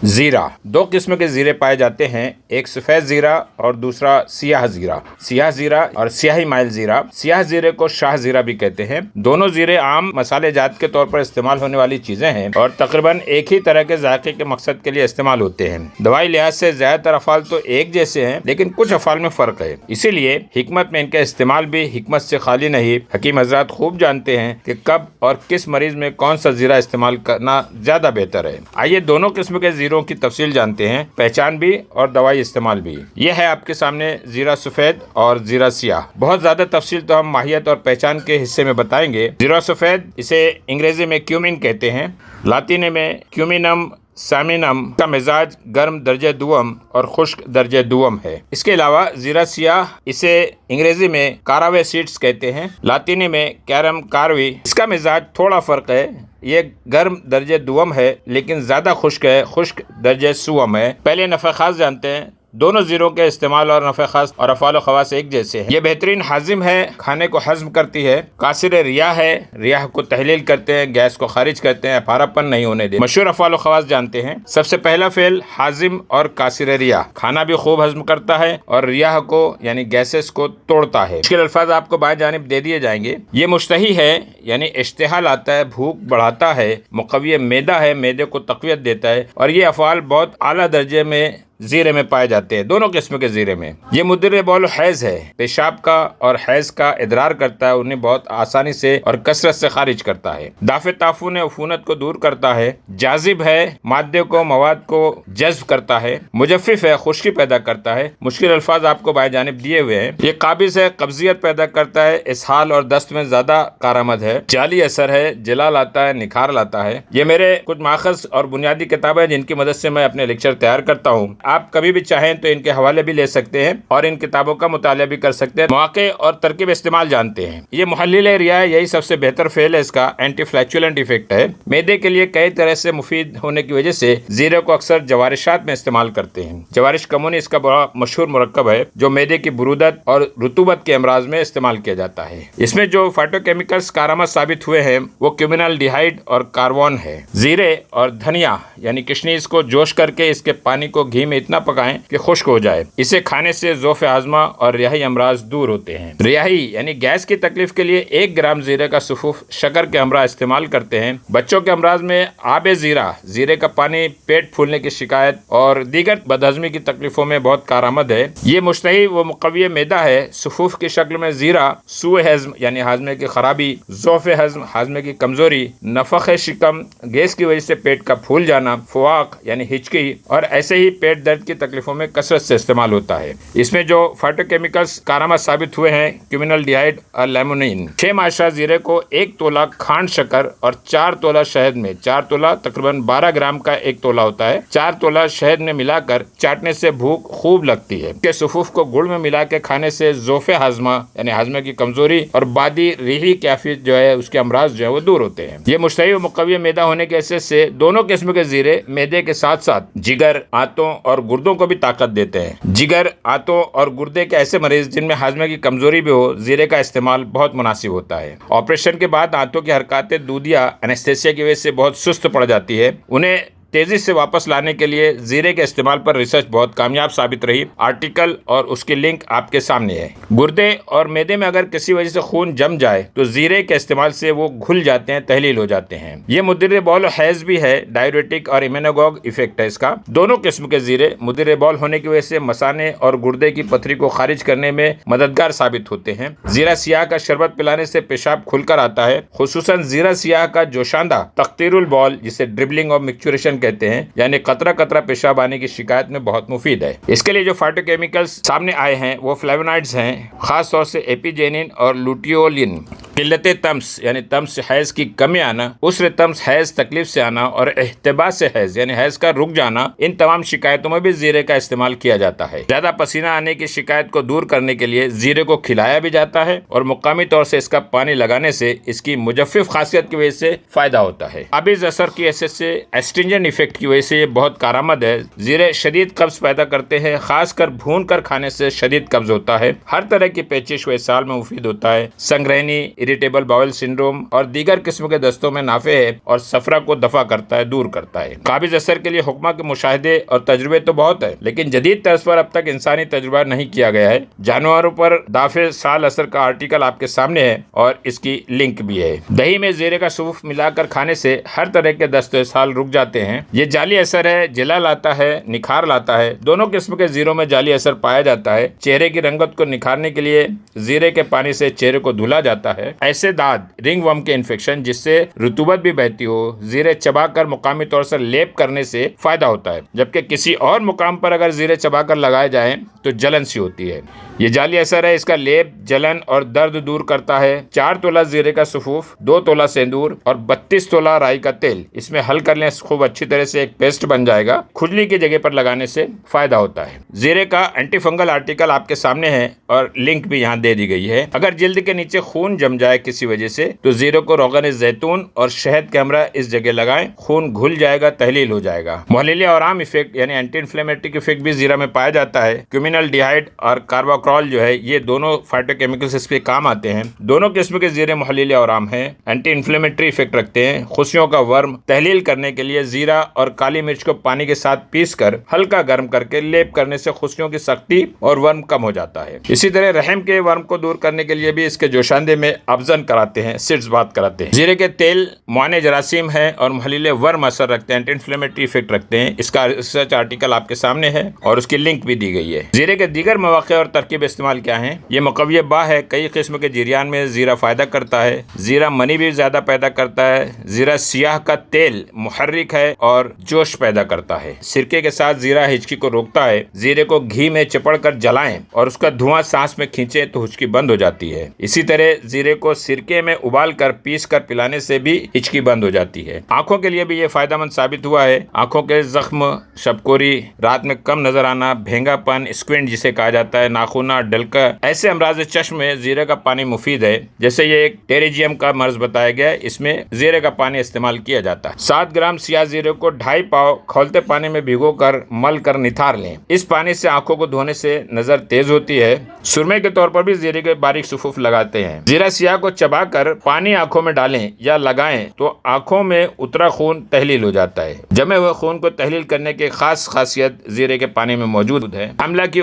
जीरा। दो किस्म के जीरे पाए जाते हैं, एक सफेद जीरा और दूसरा सियाह जीरा। सियाह जीरा और स्याही माइल जीरा। सियाह जीरे को शाह जीरा भी कहते हैं। दोनों जीरे आम मसाले जात के तौर पर इस्तेमाल होने वाली चीजें हैं और तकरीबन एक ही तरह के जायके के मकसद के लिए इस्तेमाल होते हैं। दवाई लिहाज से ज्यादातर अफाल तो एक जैसे हैं, लेकिन कुछ अफाल में फर्क है। इसीलिए हिकमत में इनका इस्तेमाल भी हिकमत से खाली नहीं। हकीम हजरात खूब जानते हैं कि कब और किस मरीज में कौन सा जीरा इस्तेमाल करना ज्यादा बेहतर है। आइए दोनों किस्म के जीरों की तफसील जानते हैं, पहचान भी और दवाई इस्तेमाल भी। यह है आपके सामने जीरा सफेद और जीरा सियाह। बहुत ज्यादा तफसील तो हम माहियत और पहचान के हिस्से में बताएंगे। जीरा सफेद, इसे अंग्रेजी में क्यूमिन कहते हैं, लातीनी में क्यूमिनम सामिनम का मिजाज गर्म दर्जे दुअम और खुश्क दर्जे दुअम है। इसके अलावा जीरा सियाह, इसे अंग्रेजी में कारावे सीड्स कहते हैं, लातीनी में कैरम कारवी। इसका मिजाज थोड़ा फर्क है, ये गर्म दर्जे दुअम है लेकिन ज्यादा खुश्क है, खुश्क दर्जे सुअम है। पहले नफ़े खास जानते हैं। दोनों जीरों के इस्तेमाल और नफ़े खास और अफ़ाल ख़वास एक जैसे हैं। ये बेहतरीन हाजिम है, खाने को हज़म करती है। कासिर रिया है, रियाह को तहलील करते हैं, गैस को खारिज करते हैं, पारापन नहीं होने देते। मशहूर अफ़ाल ख़वास जानते हैं। सबसे पहला फेल हाजिम और कासिर रिया। खाना भी खूब हज़म करता है और रियाह को यानी गैसेस को तोड़ता है। मुश्किल अल्फाज आपको बाएं जानिब दे दिए जाएंगे। ये मुश्तही है यानी इश्तिहा लाता है, भूख बढ़ाता है, मुक़व्वी मैदा है, मैदे को तक़वियत देता है और ये अफ़ाल बहुत आला दर्जे में जीरे में पाए जाते हैं, दोनों किस्म के जीरे में। ये मुद्दर बौल हैज है, पेशाब का और हैज का इदरार करता है, उन्हें बहुत आसानी से और कसरत से खारिज करता है। दाफे ताफून उफूनत को दूर करता है, जाजिब है, मादे को मवाद को जज्ब करता है, मुजफ्फिफ है, खुश्की पैदा करता है। मुश्किल अल्फाज आपको बाएं जानिब दिए हुए हैं। ये काबिज है, कब्जियत पैदा करता है, इसहाल और दस्त में ज्यादा कारामद है, जाली असर है, जला लाता है, निखार लाता है। ये मेरे कुछ माखज और बुनियादी किताबें जिनकी मदद से मैं अपने लेक्चर तैयार करता हूँ। आप कभी भी चाहें तो इनके हवाले भी ले सकते हैं और इन किताबों का मुताला भी कर सकते हैं। मौके और तरकीब इस्तेमाल जानते हैं। ये मुहल्लिल रिया है, यही सबसे बेहतर फेल है इसका। एंटी फ्लैचुलेंट इफेक्ट है, मैदे के लिए कई तरह से मुफीद होने की वजह से जीरे को अक्सर जवारिशात में इस्तेमाल करते हैं। जवारिश कमूनी इसका बड़ा मशहूर मुरक्कब है जो मैदे की बुरूदत और रुतूबत के अमराज में इस्तेमाल किया जाता है। इसमें जो फाइटोकेमिकल्स कारआमद साबित हुए हैं वो क्यूमिनाल्डिहाइड और कार्बोन है। जीरे और धनिया यानी किशनीज को जोश करके इसके पानी को घी में इतना पकाएं कि खुश्क हो जाए। इसे खाने से ज़ोफ़ आज़मा और रियाही अमराज दूर होते हैं। रियाही यानी गैस की तकलीफ के लिए 1 ग्राम जीरे का सुफूफ शक्कर के हमरा इस्तेमाल करते हैं। बच्चों के अमराज में आबे जीरा, जीरे का पानी पेट फूलने की शिकायत और दीगर बदहजमी की तकलीफों में बहुत कारआमद है। ये मुश्तही व मुक़व्वी मैदा है। सुफूफ की शक्ल में जीरा सूए हज़्म यानी हाजमे की खराबी, ज़ोफ़ हज़्म हाजमे की कमजोरी, नफ़ख़ शिकम गैस की वजह से पेट का फूल जाना, फुआक यानी हिचकी और ऐसे ही पेट दर्द की तकलीफों में कसरत से इस्तेमाल होता है। इसमें जो फाइटोकेमिकल्स कारआमद साबित हुए हैं क्यूमिनाल्डिहाइड और लेमोनिन। 6 माशा जीरे को 1 तोला खांड शक्कर और 4 तोला शहद में, 4 तोला तकरीबन 12 ग्राम का 1 तोला होता है, 4 तोला शहद में मिलाकर चाटने से भूख खूब लगती है। के सुफूफ को गुड़ में मिला के खाने से ज़ोफ़े हाजमा यानी हाजमे की कमजोरी और बादी रीही कैफियत जो है उसके अमराज जो है वो दूर होते हैं। ये मुश्तही व मुक़व्वी मैदा होने के हैसियत से दोनों किस्म के जीरे मैदे के साथ साथ जिगर, आंतों और गुर्दों को भी ताकत देते हैं। जिगर, आंतों और गुर्दे के ऐसे मरीज जिनमें हाजमे की कमजोरी भी हो, जीरे का इस्तेमाल बहुत मुनासिब होता है। ऑपरेशन के बाद आंतों की हरकतें दूधिया एनेस्थेसिया की वजह से बहुत सुस्त पड़ जाती है, उन्हें तेजी से वापस लाने के लिए जीरे के इस्तेमाल पर रिसर्च बहुत कामयाब साबित रही। आर्टिकल और उसकी लिंक आपके सामने है। गुर्दे और मैदे में अगर किसी वजह से खून जम जाए तो जीरे के इस्तेमाल से वो घुल जाते हैं, तहलील हो जाते हैं। ये मुद्दर बौल हैज भी है, डाययूरेटिक और इम्यूनोगॉग इफेक्ट है इसका। दोनों किस्म के जीरे मुद्दर बौल होने की वजह से मसाने और गुर्दे की पथरी को खारिज करने में मददगार साबित होते हैं। जीरा सियाह का शरबत पिलाने से पेशाब खुलकर आता है। खुसूसन जीरा सियाह का जोशांदा तख्तीरुल बौल, जिसे ड्रिबलिंग और मिक्सचुरेशन कहते हैं, यानी कतरा कतरा पेशाब आने की शिकायत में बहुत मुफीद है। इसके लिए जो फाइटोकेमिकल्स सामने आए हैं वो फ्लेवोनॉइड्स हैं, खास तौर से एपिजेनिन और लुटियोलिन। किल्लत तम्स यानी तम्स हैज की कमी आना, उसरे तम्स हैज तकलीफ से आना और एहतिबास से हैज यानी हैज का रुक जाना, इन तमाम शिकायतों में भी जीरे का इस्तेमाल किया जाता है। ज्यादा पसीना आने की शिकायत को दूर करने के लिए जीरे को खिलाया भी जाता है और मुकामी तौर से इसका पानी लगाने से इसकी मुजफ्फिफ खासियत की वजह से फायदा होता है। आबिज असर की हैसियत से एस्ट्रिंजेंट इफेक्ट की वजह से ये बहुत कारआमद है। जीरे शदीद कब्ज पैदा करते हैं, खासकर भून कर खाने से शदीद कब्ज होता है। हर तरह की पेचिश व इसाल में मुफीद होता है। संग्रहणी, इरिटेबल बाउल सिंड्रोम और दीगर किस्म के दस्तों में नाफे है और सफरा को दफा करता है, दूर करता है। काबिज असर के लिए हुक्मा के मुशाहिदे और तजुर्बे तो बहुत है, लेकिन जदीद तर्ज पर अब तक इंसानी तजुर्बा नहीं किया गया है। जानवरों पर दाफे साल असर का आर्टिकल आपके सामने है और इसकी लिंक भी है। दही में जीरे का सूफ मिलाकर खाने से हर तरह के दस्त साल रुक जाते हैं। ये जाली असर है, जिला लाता है, निखार लाता है। दोनों किस्म के जीरों में जाली असर पाया जाता है। चेहरे की रंगत को निखारने के लिए जीरे के पानी से चेहरे को धुला जाता है। ऐसे दाद, रिंगवर्म के इन्फेक्शन जिससे रुतूबत भी बहती हो, जीरे चबाकर मुकामी तौर से लेप करने से फायदा होता है। जबकि किसी और मुकाम पर अगर जीरे चबाकर लगाए जाएं तो जलन सी होती है। ये जाली असर है। इसका लेप जलन और दर्द दूर करता है। 4 तोला जीरे का सुफूफ, 2 तोला सेंदूर और 32 तोला राई का तेल इसमें हल कर लें, खूब अच्छी तरह से एक पेस्ट बन जाएगा। खुजली की जगह पर लगाने से फायदा होता है। जीरे का एंटी फंगल आर्टिकल आपके सामने है और लिंक भी यहाँ दे दी गई है। अगर जिल्द के नीचे खून जम जाए किसी वजह से तो जीरे को रोगन जैतून और शहद के हमरा इस जगह लगाएं, खून घुल जाएगा, तहलील हो जाएगा। मुहल्लिल आराम इफेक्ट यानी एंटी इन्फ्लेमेटरी इफेक्ट भी जीरा में पाया जाता है। क्यूमिनल डिहाइड और कार्बाक्रॉल जो है ये दोनों फाइटोकेमिकल्स इस पे काम आते हैं। दोनों किस्म के जीरे मुहल्लिल आराम है, एंटी इन्फ्लेमेटरी इफेक्ट रखते हैं। खुशियों का वर्म तहलील करने के लिए जीरा और काली मिर्च को पानी के साथ पीस कर हल्का गर्म करके लेप करने से खुशियों की सख्ती और वर्म कम हो जाता है। इसी तरह रहम के वर्म को दूर करने के लिए भी इसके जोशांदे में अफजन कराते हैं, सिट्स बात कराते हैं। जीरे के तेल मुआने जरासीम है और मुहल्लिल वर्म असर रखते हैं, एंटी इन्फ्लेमेटरी इफेक्ट रखते हैं। इसका रिसर्च आर्टिकल आपके सामने है और उसकी लिंक भी दी गई है। जीरे के दीगर मौके और तरकीब इस्तेमाल क्या है? ये मुकव्वे बा है। कई किस्म के जीरियान में जीरा फायदा करता है। जीरा मनी भी ज्यादा पैदा करता है। जीरा सियाह का तेल मुहर्रिक है और जोश पैदा करता है। सिरके के साथ जीरा हिचकी को रोकता है। जीरे को घी में चिपड़ कर जलाएं और उसका धुआं सांस में खींचे तो हिचकी बंद हो जाती है। इसी तरह जीरे को सिरके में उबाल कर पीस कर पिलाने से भी हिचकी बंद हो जाती है। आंखों के लिए भी ये फायदेमंद साबित हुआ है। आंखों के जख्म, शबकोरी, रात में कम नजर आना, भेंगापन, स्क्विंट जिसे कहा जाता है, नाखूना, डलका, ऐसे अमराज चश्म में जीरे का पानी मुफीद है। जैसे ये एक टेरिजियम का मर्ज बताया गया है, इसमें जीरे का पानी इस्तेमाल किया जाता है। 7 ग्राम सियाह जीरे को 2.5 पाव खौलते पानी में भिगोकर मल कर निथार लें। इस पानी से आंखों को धोने से नजर तेज होती है। सुरमे के तौर पर भी जीरे के बारीक सुफूफ लगाते हैं। जीरा सियाह को चबाकर पानी आंखों में डालें या लगाएं तो आंखों में उतरा खून तहलील हो जाता है। जमे हुए खून को तहलील करने की खास खासियत जीरे के पानी में मौजूद है। हमला की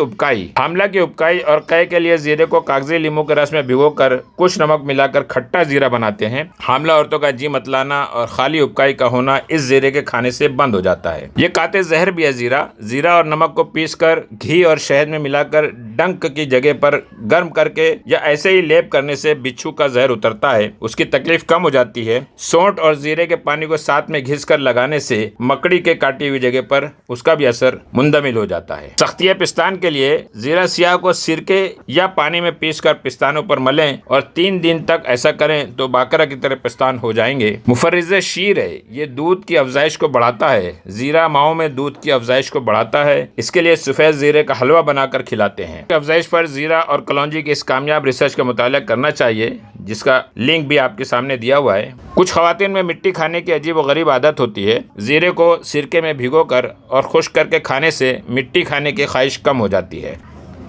उपकाई और कै के लिए जीरे को कागजी लीमू के रस में भिगोकर कुछ नमक मिलाकर खट्टा जीरा बनाते हैं। हामला औरतों का जी मतलाना और खाली उपकाई का होना इस जीरे के खाने से बंद हो जाता है। ये काते जहर भी है। जीरा और नमक को पीसकर घी और शहद में मिलाकर डंक की जगह पर गर्म करके या ऐसे ही लेप करने से बिच्छू का जहर उतरता है, उसकी तकलीफ कम हो जाती है। सौंठ और जीरे के पानी को साथ में घिस कर लगाने से मकड़ी के काटी हुई जगह पर उसका भी असर मुंदमिल हो जाता है। सख्तिया पिस्तान के लिए जीरा सियाह को सिरके या पानी में पीसकर पिस्तानों पर मलें और 3 दिन तक ऐसा करें तो बाकरा की तरह पिस्तान हो जाएंगे। मुफर्रिज़ शीर है, ये दूध की अफजाइश को बढ़ाता है। जीरा माओ में दूध की अफजाइश को बढ़ाता है। इसके लिए सफेद जीरे का हलवा बनाकर खिलाते हैं। अफजाइश पर जीरा और कलौंजी की इस कामयाब रिसर्च का मुताला करना चाहिए, जिसका लिंक भी आपके सामने दिया हुआ है। कुछ खवातीन में मिट्टी खाने की अजीब व गरीब आदत होती है। जीरे को सिरके में भिगोकर और खुश्क करके खाने से मिट्टी खाने की ख्वाहिश कम हो जाती है।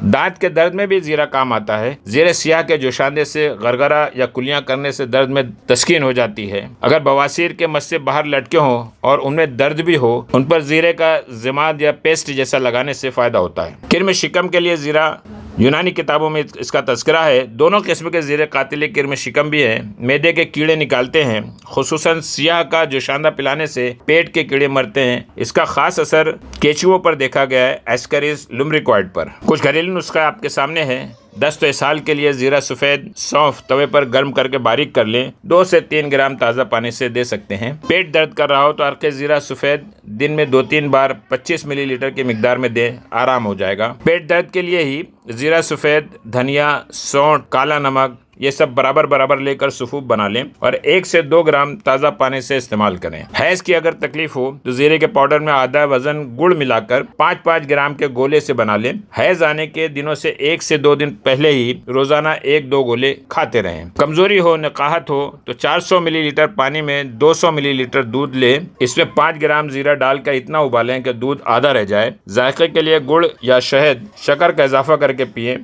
दांत के दर्द में भी जीरा काम आता है। जीरे सियाह के जोशांदे से गरगरा या कुलियां करने से दर्द में तस्कीन हो जाती है। अगर बवासीर के मस्से बाहर लटके हों और उनमें दर्द भी हो, उन पर जीरे का जिमाद या पेस्ट जैसा लगाने से फायदा होता है। किर्म शिकम के लिए जीरा, यूनानी किताबों में इसका तस्करा है। दोनों किस्म के जीरे कातिल किर्म शिकम भी हैं। मैदे के कीड़े निकालते हैं। खुसूसन सियाह का जोशांदा पिलाने से पेट के कीड़े मरते हैं। इसका खास असर केचुओं पर देखा गया है, एस्करिस लुम्ब्रिकॉइड पर। कुछ घरेलू नुस्खा आपके सामने है। दस्त इसाल के लिए जीरा सफ़ेद सौंफ तवे पर गर्म करके बारीक कर लें। 2 से 3 ग्राम ताज़ा पानी से दे सकते हैं। पेट दर्द कर रहा हो तो अर्के जीरा सफ़ेद दिन में 2-3 बार 25 मिलीलीटर की मिकदार में दें, आराम हो जाएगा। पेट दर्द के लिए ही जीरा सफ़ेद, धनिया, सौंठ, काला नमक ये सब बराबर बराबर लेकर सुफूफ बना लें और 1 से 2 ग्राम ताज़ा पानी से इस्तेमाल करें। हैज़ की अगर तकलीफ हो तो जीरे के पाउडर में आधा वजन गुड़ मिलाकर 5-5 ग्राम के गोले से बना लें। हैज़ आने के दिनों से 1 से 2 दिन पहले ही रोजाना 1-2 गोले खाते रहें। कमजोरी हो, नकाहत हो तो 400 मिलीलीटर पानी में 200 मिलीलीटर दूध लें। इसमें 5 ग्राम जीरा डालकर इतना उबालें कि दूध आधा रह जाए। जायके के लिए गुड़ या शहद, शक्कर का इजाफा करके पिएं।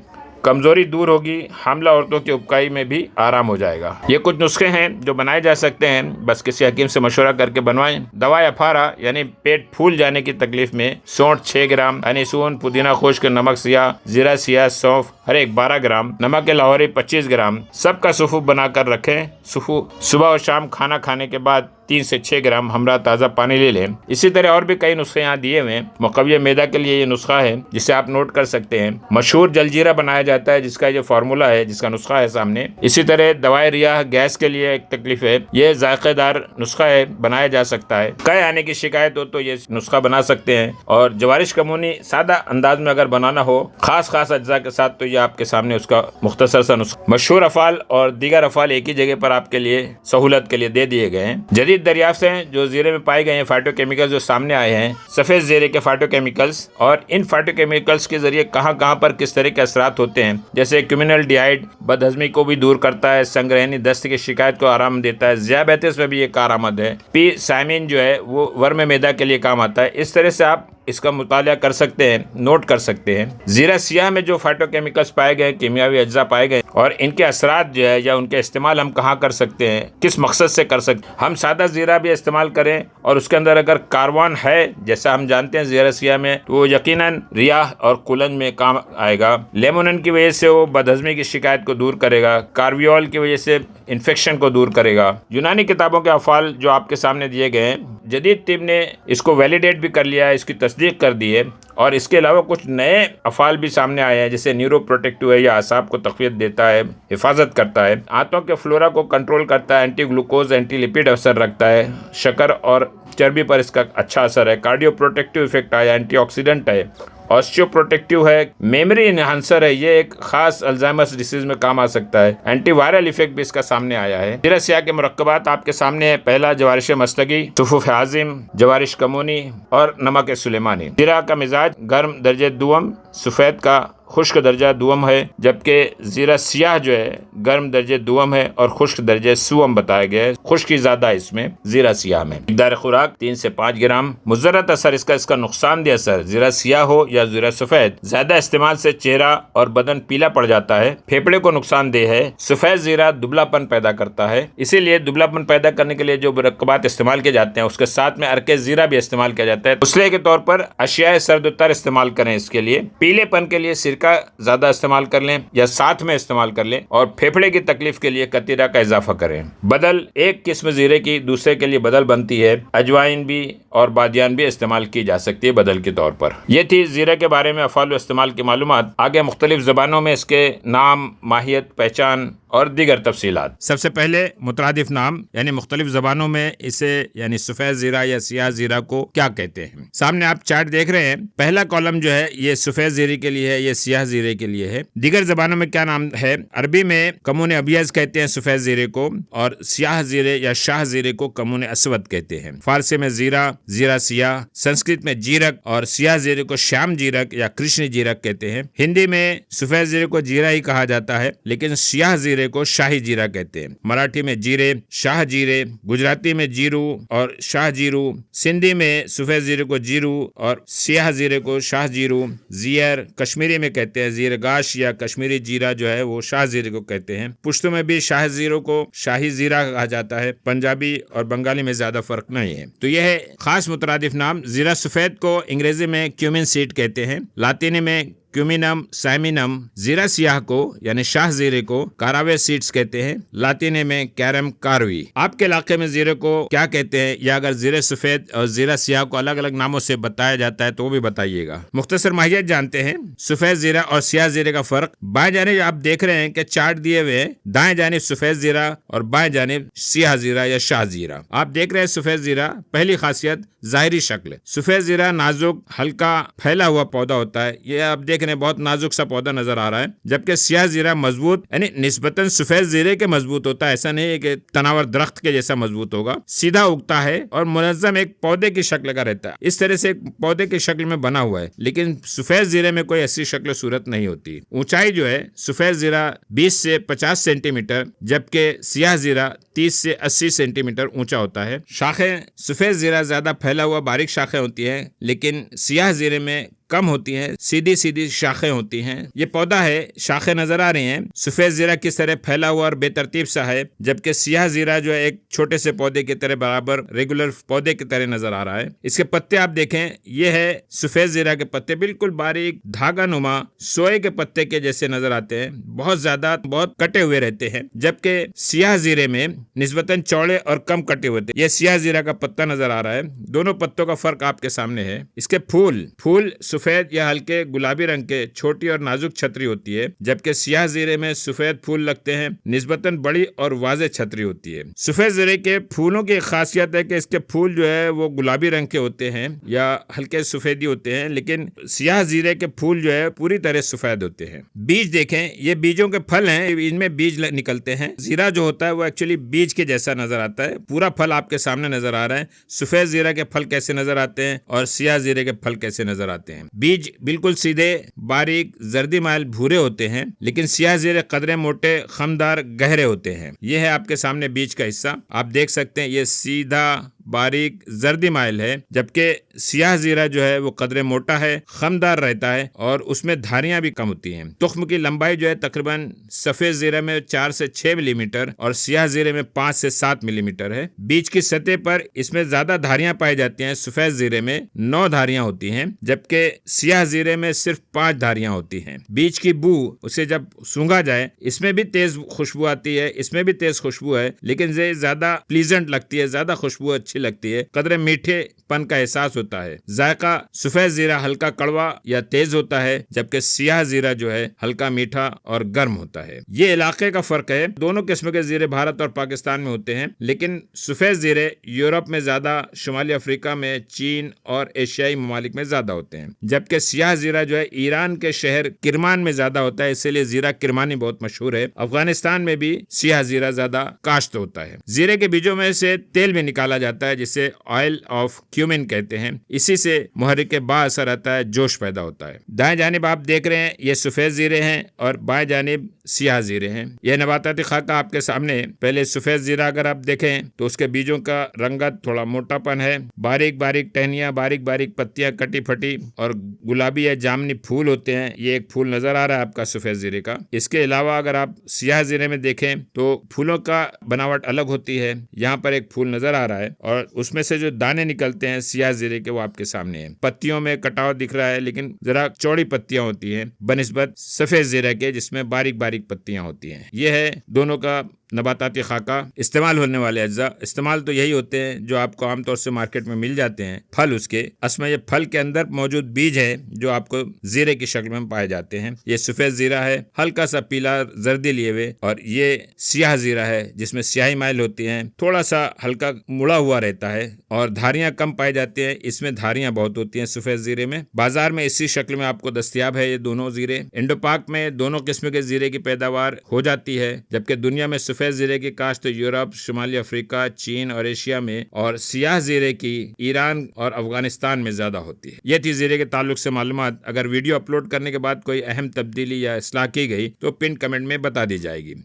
कमजोरी दूर होगी, हामला औरतों की उबकाई में भी आराम हो जाएगा। ये कुछ नुस्खे हैं जो बनाए जा सकते हैं, बस किसी हकीम से मशवरा करके बनवाएं। दवा अफारा यानी पेट फूल जाने की तकलीफ में सौंठ 6 ग्राम, अनीसून, पुदीना खुश्क, नमक सिया, जीरा सिया, सौंफ हर एक 12 ग्राम, नमक लाहौरी 25 ग्राम, सबका सुफूफ बनाकर रखें। सुफूफ सुबह और शाम खाना खाने के बाद 3 से 6 ग्राम हमरा ताज़ा पानी ले लें। इसी तरह और भी कई नुस्खे यहाँ दिए हुए हैं। मुक़व्वी मैदा के लिए ये नुस्खा है जिसे आप नोट कर सकते हैं। मशहूर जलजीरा बनाया जाता है जिसका ये फार्मूला है, जिसका नुस्खा है सामने। इसी तरह दवाई रिया गैस के लिए एक तकलीफ है, ये जायकेदार नुस्खा है, बनाया जा सकता है। कै आने की शिकायत हो तो ये नुस्खा बना सकते हैं। और जवारिश कमूनी सादा अंदाज में अगर बनाना हो खास अज्जा के साथ तो ये आपके सामने उसका मुख्तसर सा नुस्खा। मशहूर अफ़ाल और दीगर अफ़ाल एक ही जगह पर आपके लिए सहूलत के लिए दे दिए गए हैं। जदीद दरियाफ्त हैं जो जीरे में पाए गए हैं फाइटोकेमिकल्स जो सामने आए हैं, सफ़ेद जीरे के फाइटोकेमिकल्स, और इन फाइटोकेमिकल्स के जरिए कहाँ पर किस तरह के असरात होते हैं। जैसे क्यूमिनल्डिहाइड बदहजमी को भी दूर करता है, संग्रहणी दस्त की शिकायत को आराम देता है, ज़ियाबेतिस में भी ये कारआमद है। पी साइमिन जो है वो वर्म मैदा के लिए काम आता है। इस तरह से आप इसका मुताला कर सकते हैं, नोट कर सकते हैं। जीरा सियाह में जो फाइटोकेमिकल्स पाए गए, कीमियावी अज्जा पाए गए और इनके असरात जो है या उनके इस्तेमाल हम कहाँ कर सकते हैं, किस मकसद से कर सकते हैं। हम सादा जीरा भी इस्तेमाल करें और उसके अंदर अगर कार्बन है, जैसा हम जानते हैं जीरा सियाह में, तो वो यकीनन रियाह और कुलन में काम आएगा। लेमोनिन की वजह से वो बदहजमी की शिकायत को दूर करेगा, कार्बियोल की वजह से इन्फेक्शन को दूर करेगा। यूनानी किताबों के अफ़ाल जो आपके सामने दिए गए हैं, जदीद तिब ने इसको वैलिडेट भी कर लिया है, इसकी तस्दीक कर दी है। और इसके अलावा कुछ नए अफ़ाल भी सामने आए हैं, जैसे न्यूरो प्रोटेक्टिव है, या आसाब को तक़वियत देता है, हिफाजत करता है, आंतों के फ्लोरा को कंट्रोल करता है, एंटी ग्लूकोज एंटी लिपिड असर रखता है, शक्कर और चर्बी पर इसका अच्छा असर है, कार्डियो प्रोटेक्टिव इफेक्ट आया, एंटीऑक्सीडेंट है, ऑस्टियो प्रोटेक्टिव है, मेमोरी इनहांसर है, ये एक खास अल्जाइमर्स डिसीज में काम आ सकता है, एंटीवायरल इफेक्ट भी इसका सामने आया है। जीरा सियाह के मुरक्कबात आपके सामने है। पहला जवारिश मस्तगी, सुफूफ आजिम, जवारिश कमूनी और नमक सुलेमानी। जीरा का मिजाज गर्म दर्जे दुम, सफ़ेद का खुश्क दर्जा दुम है, जबकि जीरा सियाह जो है गर्म दर्जे दुम है और खुश्क दर्जे सुअम बताया गया है। खुश्की ज़्यादा इसमें जीरा सियाह में। मिक़दार खुराक 3 से 5 ग्राम। मुज़र्रत असर इसका नुकसानदेह असर, जीरा सियाह हो या जीरा सफ़ेद, ज़्यादा इस्तेमाल से चेहरा और बदन पीला पड़ जाता है, फेफड़े को नुकसानदेह है। सफ़ेद जीरा दुबलापन पैदा करता है, इसीलिए दुबलापन पैदा करने के लिए जो मुरक्कबात इस्तेमाल किए जाते हैं उसके साथ में अर्के जीरा भी इस्तेमाल किया जाता है। उसले के तौर पर अशियाए सर्दुतर इस्तेमाल करें। इसके लिए पीलेपन के लिए का ज्यादा इस्तेमाल कर लें या साथ में इस्तेमाल कर लें, और फेफड़े की तकलीफ के लिए कतीरा का इजाफा करें। बदल एक किस्म जीरे की दूसरे के लिए बदल बनती है। अजवाइन भी और बादियान भी इस्तेमाल की जा सकती है बदल के तौर पर। यह थी जीरे के बारे में अफ़ाल व इस्तेमाल की मालूमात। आगे मुख्तलिफ ज़बानों में इसके नाम, माहियत, पहचान और दीगर तफसीलात। सबसे पहले मुतरादिफ नाम यानी मुख्तलिफ ज़बानों में इसे यानी सफ़ेद ज़ीरा या सियाह ज़ीरा को क्या कहते हैं। सामने आप चार्ट देख रहे हैं। पहला कॉलम जो है ये सफ़ेद ज़ीरे के लिए है, ये सियाह ज़ीरे के लिए है। दीगर ज़बानों में क्या नाम है? अरबी में कमून अबियज़ कहते हैं सफ़ेद ज़ीरे को, और सियाह ज़ीरे या शाह ज़ीरे को कमून असवद कहते हैं। फारसी में ज़ीरा, ज़ीरा सियाह, संस्कृत में जीरक और सियाह ज़ीरे को श्याम जीरक या कृष्ण जीरक कहते हैं। हिंदी में सफ़ेद ज़ीरे को जीरा ही कहा जाता है, लेकिन सियाह ज़ीरे को शाही जीरा कहते हैं। मराठी में जीरे, शाह जीरे, गुजराती में जीरू और शाह जीरू, सिंधी में सफ़ेद जीरे को जीरू और सियाह जीरे को शाह जीरू, जियर कश्मीरी में कहते हैं जीरगाश या कश्मीरी जीरा जो है वो शाह जीरे को कहते हैं। पुश्तो में भी शाह जीरो को शाही जीरा कहा जाता है। पंजाबी और बंगाली में ज्यादा फर्क नहीं है। तो यह है खास मुतरादिफ नाम। जीरा सफेद को अंग्रेजी में क्यूमिन सीड कहते हैं, लातीनी में क्यूमिनम साइमिनम। जीरा सियाह को यानी शाह जीरे को कारावे सीड्स कहते हैं, लातीनी में कैरम कारवी। आपके इलाके में जीरे को क्या कहते हैं, या अगर जीरे सफेद और जीरा सियाह को अलग अलग नामों से बताया जाता है तो वो भी बताइएगा। मुख्तसर माहियत जानते हैं सफेद जीरा और सियाह जीरे का फर्क। बाएं जानिब आप देख रहे हैं कि चार्ट दिए हुए, दाएं जानिब सफेद जीरा और बाएं जानिब सियाह जीरा या शाह जीरा। आप देख रहे हैं सफेद जीरा, पहली खासियत जाहिरी शक्ल। सफेद जीरा नाजुक हल्का फैला हुआ पौधा होता है। ये आप देख रहे हैं बहुत नाजुक सा पौधा नजर आ रहा है, जबकि सियाह जीरा मजबूत यानी निस्बतन सफेद जीरे के मजबूत होता है। ऐसा नहीं है कि तनावर दरख्त के जैसा मजबूत होगा, सीधा उगता है और मुनज्जम एक पौधे की शक्ल का रहता है। इस तरह से एक पौधे की शक्ल में बना हुआ है, लेकिन सफेद जीरे में कोई ऐसी शक्ल सूरत नहीं होती। ऊंचाई जो है सफेद जीरा 20 से 50 सेंटीमीटर, जबकि सियाह जीरा 30 से 80 सेंटीमीटर ऊंचा होता है। शाखें सफेद जीरा ज्यादा फैला हुआ बारीक शाखें होती है, लेकिन सियाह जीरे में कम होती हैं, सीधी सीधी शाखें होती हैं। ये पौधा है, शाखें नजर आ रही हैं। सफेद जीरा किस तरह फैला हुआ और बेतरतीब सा है, जबकि सियाह जीरा जो है एक छोटे से पौधे की तरह बराबर रेगुलर पौधे की तरह नजर आ रहा है। इसके पत्ते आप देखें, ये है सफेद जीरा के पत्ते, बिल्कुल बारीक धागा नुमा सोए के पत्ते के जैसे नजर आते हैं, बहुत ज्यादा बहुत कटे हुए रहते हैं, जबकि सियाह जीरे में निस्बतन चौड़े और कम कटे हुए थे। यह सियाह जीरा का पत्ता नजर आ रहा है। दोनों पत्तों का फर्क आपके सामने है। इसके फूल सफेद या हल्के गुलाबी रंग के छोटी और नाजुक छतरी होती है, जबकि सियाह जीरे में सफेद फूल लगते हैं, निस्बतन बड़ी और वाज़ेह छतरी होती है। सफेद जीरे के फूलों की खासियत है कि इसके फूल जो है वो गुलाबी रंग के होते हैं या हल्के सफेदी होते हैं, लेकिन सियाह जीरे के फूल जो है पूरी तरह सफेद होते हैं। बीज देखें, ये बीजों के फल हैं, इनमें बीज निकलते हैं। जीरा जो होता है वो एक्चुअली बीज के जैसा नजर आता है। पूरा फल आपके सामने नजर आ रहा है। सफेद जीरा के फल कैसे नजर आते हैं और सियाह जीरे के फल कैसे नजर आते हैं। बीज बिल्कुल सीधे बारीक जर्दी माइल भूरे होते हैं, लेकिन सियाह जीरे कदरे मोटे खमदार गहरे होते हैं। यह है आपके सामने बीज का हिस्सा, आप देख सकते हैं। ये सीधा बारीक जर्दी माइल है, जबकि सियाह जीरा जो है वो कदरे मोटा है, खमदार रहता है और उसमें धारियां भी कम होती हैं। तुख्म की लंबाई जो है तकरीबन सफेद जीरे में 4 से 6 मिलीमीटर और सियाह जीरे में 5 से 7 मिलीमीटर है। बीज की सतह पर इसमें ज्यादा धारियां पाई जाती हैं। सफेद जीरे में 9 धारियां होती हैं, जबकि सियाह जीरे में सिर्फ 5 धारियां होती हैं। बीज की बू, उसे जब सूंघा जाए, इसमें भी तेज खुशबू आती है, इसमें भी तेज खुशबू है, लेकिन ये ज्यादा प्लीजेंट लगती है, ज्यादा खुशबू अच्छी लगती है, कदरे मीठेपन का एहसास होता है। जायका सफेद जीरा हल्का कड़वा या तेज होता है, जबकि सियाह जीरा जो है हल्का मीठा और गर्म होता है। ये इलाके का फर्क है। दोनों किस्म के जीरे भारत और पाकिस्तान में होते हैं, लेकिन सफेद जीरे यूरोप में ज्यादा, शुमाली अफ्रीका में, चीन और एशियाई ममालिक में ज्यादा होते हैं, जबकि सियाह जीरा जो है ईरान के शहर किरमान में ज्यादा होता है, इसीलिए जीरा किरमानी बहुत मशहूर है। अफगानिस्तान में भी सियाह जीरा ज्यादा काश्त होता है। जीरे के बीजों में से तेल भी निकाला जाता है, जिसे ऑयल ऑफ क्यूमिन कहते हैं। इसी से मुहर्रिक बाअसर आता है, जोश पैदा होता है। दाएं जानिब आप देख रहे हैं, ये सफेद जीरे हैं और बाएं जानिब सियाह जीरे हैं। यह नबाताती खाका आपके सामने। पहले सफेद जीरा अगर आप देखें तो उसके बीजों का रंगत थोड़ा मोटापन है, बारीक बारीक टहनियां, बारीक बारीक पत्तियां कटी फटी और गुलाबी या जामनी फूल होते हैं। ये एक फूल नजर आ रहा है आपका सफेद जीरे का। इसके अलावा अगर आप सियाह जीरे में देखें तो फूलों का बनावट अलग होती है। यहाँ पर एक फूल नजर आ रहा है और उसमें से जो दाने निकलते हैं सियाह जीरे के, वो आपके सामने हैं। पत्तियों में कटाव दिख रहा है, लेकिन जरा चौड़ी पत्तियां होती हैं बनिस्बत सफेद जीरे के, जिसमें बारीक बारीक पत्तियां होती हैं। यह है दोनों का नबाताती खाका। इस्तेमाल होने वाले अज्जा, इस्तेमाल तो यही होते हैं जो आपको आमतौर से मार्केट में मिल जाते हैं। फल उसके असमें ये फल के अंदर मौजूद बीज है जो आपको जीरे की शक्ल में पाए जाते हैं। ये सफेद जीरा है, हल्का सा पीला जर्दी लिए हुए, और ये सियाह जीरा है जिसमें स्याही माइल होती है, थोड़ा सा हल्का मुड़ा हुआ रहता है और धारियां कम पाई जाती है। इसमें धारियां बहुत होती हैं सफेद जीरे में। बाजार में इसी शक्ल में आपको दस्तयाब है ये दोनों जीरे। इंडो पाक में दोनों किस्म के जीरे की पैदावार हो जाती है, जबकि दुनिया में सफेद जीरे की काश्त तो यूरोप, शुमाली अफ्रीका, चीन और एशिया में, और सियाह जीरे की ईरान और अफगानिस्तान में ज्यादा होती है। यह थी जीरे के ताल्लुक से मालूमात। अगर वीडियो अपलोड करने के बाद कोई अहम तब्दीली या इस्लाह की गई तो पिन कमेंट में बता दी जाएगी।